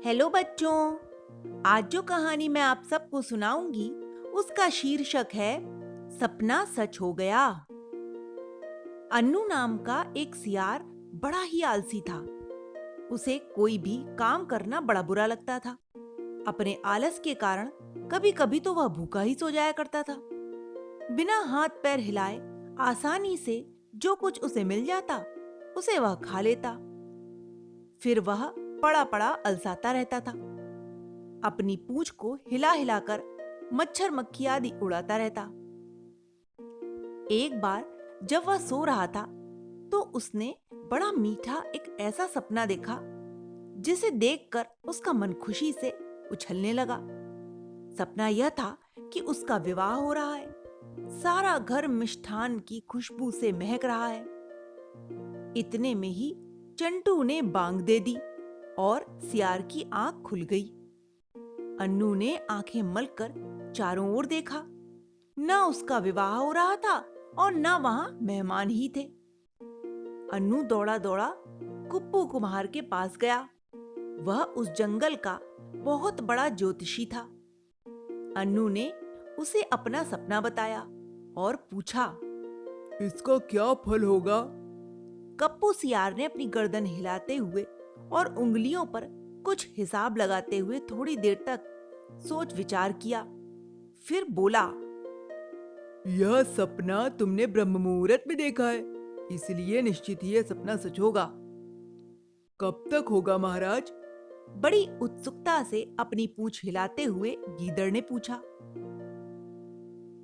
Hello बच्चों। आज जो कहानी मैं आप सबको सुनाऊंगी उसका शीर्षक है सपना सच हो गया। अन्नू नाम का एक सियार बड़ा ही आलसी था। उसे कोई भी काम करना बड़ा बुरा लगता था। अपने आलस के कारण कभी-कभी तो वह भूखा ही सो जाया करता था। बिना हाथ पैर हिलाए आसानी से जो कुछ उसे मिल जाता उसे वह खा लेता। फिर वह पड़ा पड़ा अलसाता रहता था। अपनी पूंछ को हिला हिलाकर मच्छर मक्खी आदि उड़ाता रहता। एक बार जब वह सो रहा था तो उसने बड़ा मीठा एक ऐसा सपना देखा जिसे देखकर उसका मन खुशी से उछलने लगा। सपना यह था कि उसका विवाह हो रहा है। सारा घर मिष्ठान की खुशबू से महक रहा है। इतने में ही चंटू ने बांग दे दी और सियार की आंख खुल गई। अन्नू ने आंखें मलकर चारों ओर देखा। न उसका विवाह हो रहा था और न वहां मेहमान ही थे। अन्नू दौड़ा दौड़ा कुप्पू कुम्हार के पास गया। वह उस जंगल का बहुत बड़ा ज्योतिषी था। अन्नू ने उसे अपना सपना बताया और पूछा, इसका क्या फल होगा? कप्पू सियार ने अपनी गर्दन हिलाते हुए और उंगलियों पर कुछ हिसाब लगाते हुए थोड़ी देर तक सोच विचार किया। फिर बोला, यह सपना तुमने ब्रह्म मुहूर्त में देखा है, इसलिए निश्चित ही यह सपना सच होगा। कब तक होगा महाराज? बड़ी उत्सुकता से अपनी पूंछ हिलाते हुए गीदड़ ने पूछा।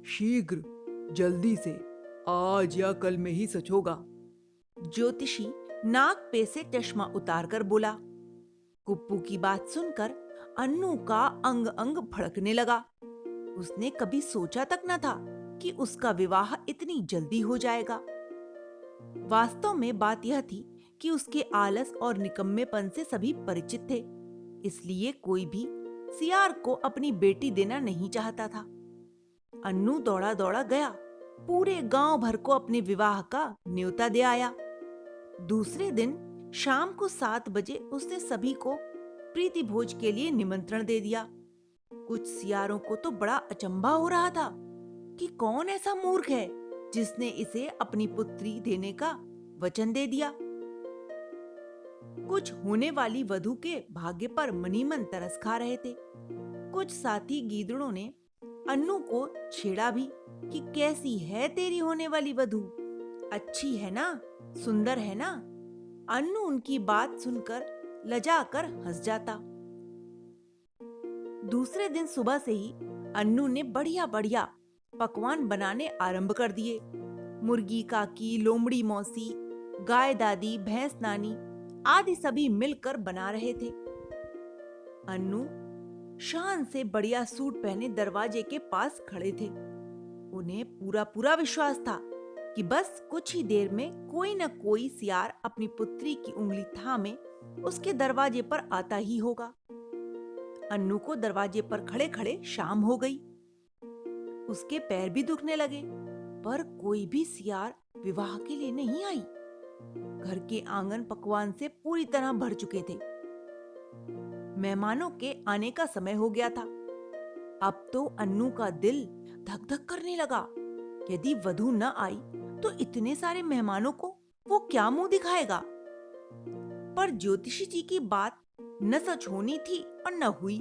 शीघ्र, जल्दी से, आज या कल में ही सच होगा। ज्योतिषी नाक पे से चश्मा उतारकर बोला। कुप्पू की बात सुनकर अन्नू का अंग अंग भड़कने लगा। उसने कभी सोचा तक न था कि उसका विवाह इतनी जल्दी हो जाएगा। वास्तव में बात यह थी कि उसके आलस और निकम्मेपन से सभी परिचित थे। इसलिए कोई भी सियार को अपनी बेटी देना नहीं चाहता था। अन्नू दौड़ा दौड़ा गया, पूरे गांव भर को अपने विवाह का न्योता दे आया। दूसरे दिन शाम को 7 बजे उसने सभी को प्रीति भोज के लिए निमंत्रण दे दिया। कुछ सियारों को तो बड़ा अचंभा हो रहा था कि कौन ऐसा मूर्ख है जिसने इसे अपनी पुत्री देने का वचन दे दिया। कुछ होने वाली वधू के भाग्य पर मनी मन तरस खा रहे थे। कुछ साथी गीदड़ों ने अन्नू को छेड़ा भी कि कैसी है तेरी होने वाली वधू, अच्छी है ना, सुंदर है ना। अन्नू उनकी बात सुनकर लजाकर हंस जाता। दूसरे दिन सुबह से ही अन्नू ने बढ़िया बढ़िया पकवान बनाने आरंभ कर दिए। मुर्गी काकी, लोमड़ी मौसी, गाय दादी, भैंस नानी आदि सभी मिलकर बना रहे थे। अन्नू शान से बढ़िया सूट पहने दरवाजे के पास खड़े थे। उन्हें पूरा पूरा विश्वास था कि बस कुछ ही देर में कोई न कोई सियार अपनी पुत्री की उंगली थामे उसके दरवाजे पर आता ही होगा। अन्नू को दरवाजे पर खड़े खड़े शाम हो गई। उसके पैर भी दुखने लगे, पर कोई भी सियार विवाह के लिए नहीं आई। घर के आंगन पकवान से पूरी तरह भर चुके थे। मेहमानों के आने का समय हो गया था। अब तो अन्नू का दिल धक धक करने लगा। यदि वधू न आई तो इतने सारे मेहमानों को वो क्या मुंह दिखाएगा। पर ज्योतिषी जी की बात न सच होनी थी और न हुई।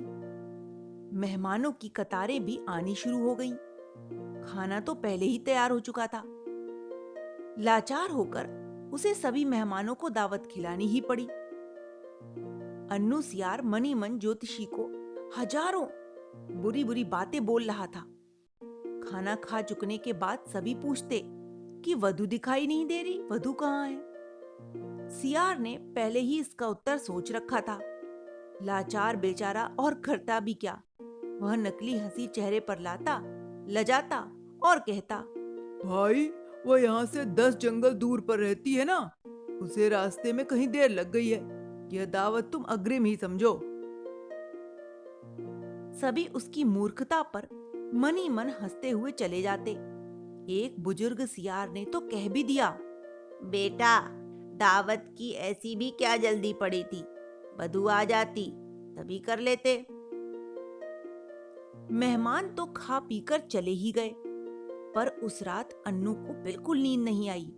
मेहमानों की कतारें भी आनी शुरू हो गईं। खाना तो पहले ही तैयार हो चुका था। लाचार होकर उसे सभी मेहमानों को दावत खिलानी ही पड़ी। अन्नू सियार मनी मन ज्योतिषी को हजारों बुरी बुरी बातें बोल रहा था। खाना खा चुकने के बाद सभी पूछते कि वधू दिखाई नहीं दे रही, वधू कहाँ है। सियार ने पहले ही इसका उत्तर सोच रखा था। लाचार बेचारा और करता भी क्या। वह नकली हंसी चेहरे पर लाता, लजाता और कहता, भाई, वह यहाँ से 10 जंगल दूर पर रहती है ना, उसे रास्ते में कहीं देर लग गई है। यह दावत तुम अग्रिम ही समझो। सभी उसकी मूर्खता पर मनी मन हंसते हुए चले जाते। एक बुजुर्ग सियार ने तो कह भी दिया, बेटा, दावत की ऐसी भी क्या जल्दी पड़ी थी, वधू आ जाती। तभी कर लेते। मेहमान तो खा पीकर चले ही गए, पर उस रात अन्नू को बिल्कुल नींद नहीं आई।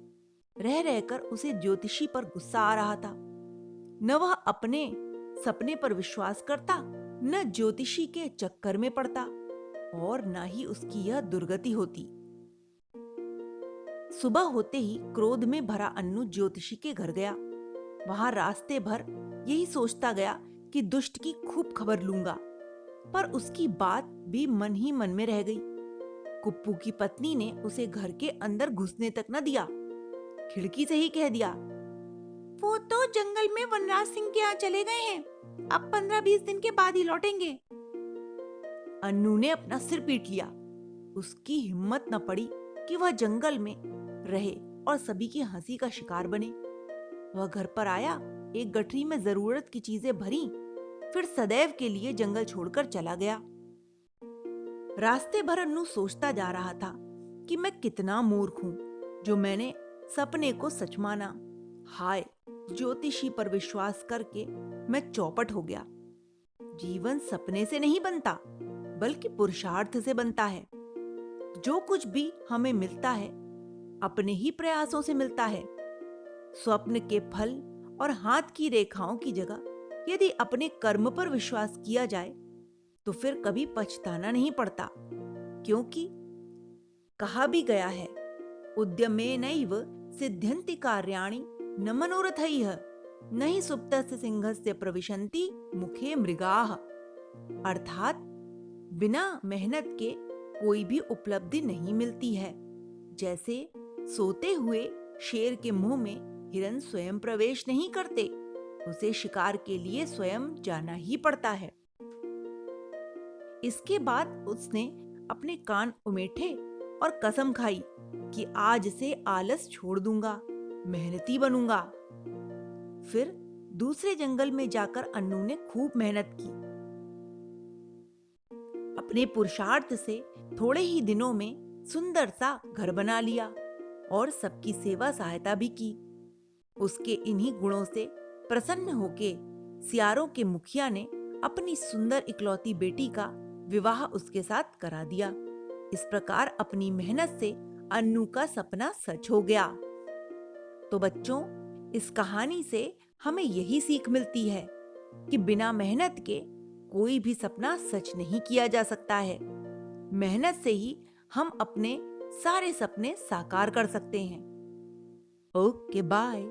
रह रहकर उसे ज्योतिषी पर गुस्सा आ रहा था। न वह अपने सपने पर विश्वास करता, न ज्योतिषी के चक्कर में पड़ता, और न ही उसकी यह दुर्गति होती। सुबह होते ही क्रोध में भरा अन्नू ज्योतिषी के घर गया। वहां रास्ते भर यही सोचता गया कि दुष्ट की खूब खबर लूंगा, पर उसकी बात भी मन ही मन में रह गई। कुप्पू की पत्नी ने उसे घर के अंदर घुसने तक न दिया। खिड़की से ही कह दिया, वो तो जंगल में वनराज सिंह के यहाँ चले गए हैं, अब 15-20 दिन के बाद ही लौटेंगे। अन्नू ने अपना सिर पीट लिया। उसकी हिम्मत न पड़ी कि वह जंगल में रहे और सभी की हंसी का शिकार बने। वह घर पर आया, एक गठरी में जरूरत की चीजें भरी, फिर सदैव के लिए जंगल छोड़कर चला गया। रास्ते भर अन्नू सोचता जा रहा था कि मैं कितना मूर्ख हूं जो मैंने सपने को सच माना। हाय, ज्योतिषी पर विश्वास करके मैं चौपट हो गया। जीवन सपने से नहीं बनता, बल्कि पुरुषार्थ से बनता है। जो कुछ भी हमें मिलता है, अपने ही प्रयासों से मिलता है। स्वप्न के फल और हाथ की रेखाओं की जगह यदि अपने कर्म पर विश्वास किया जाए तो फिर कभी पछताना नहीं पड़ता, क्योंकि कहा भी गया है, उद्यमेनैव सिद्ध्यन्ति कार्याणि न मनोरथैः न हि सुप्तस्य सिंहस्य प्रविशन्ति मुखे मृगाः। अर्थात बिना मेहनत के कोई भी उपलब्धि नहीं मिलती है। जैसे सोते हुए शेर के मुंह में हिरन स्वयं प्रवेश नहीं करते, उसे शिकार के लिए स्वयं जाना ही पड़ता है। इसके बाद उसने अपने कान उमेठे और कसम खाई कि आज से आलस छोड़ दूंगा, मेहनती बनूंगा। फिर दूसरे जंगल में जाकर अन्नू ने खूब मेहनत की। अपने पुरुषार्थ से थोड़े ही दिनों में सुंदर सा घर बना लिया और सबकी सेवा सहायता भी की। उसके इन्हीं गुणों से प्रसन्न होके सियारों के मुखिया ने अपनी सुंदर इकलौती बेटी का विवाह उसके साथ करा दिया। इस प्रकार अपनी मेहनत से अन्नू का सपना सच हो गया। तो बच्चों, इस कहानी से हमें यही सीख मिलती है कि बिना मेहनत के कोई भी सपना सच नहीं किया जा सकता है। मेहनत से ही हम अपने सारे सपने साकार कर सकते हैं। Okay, bye.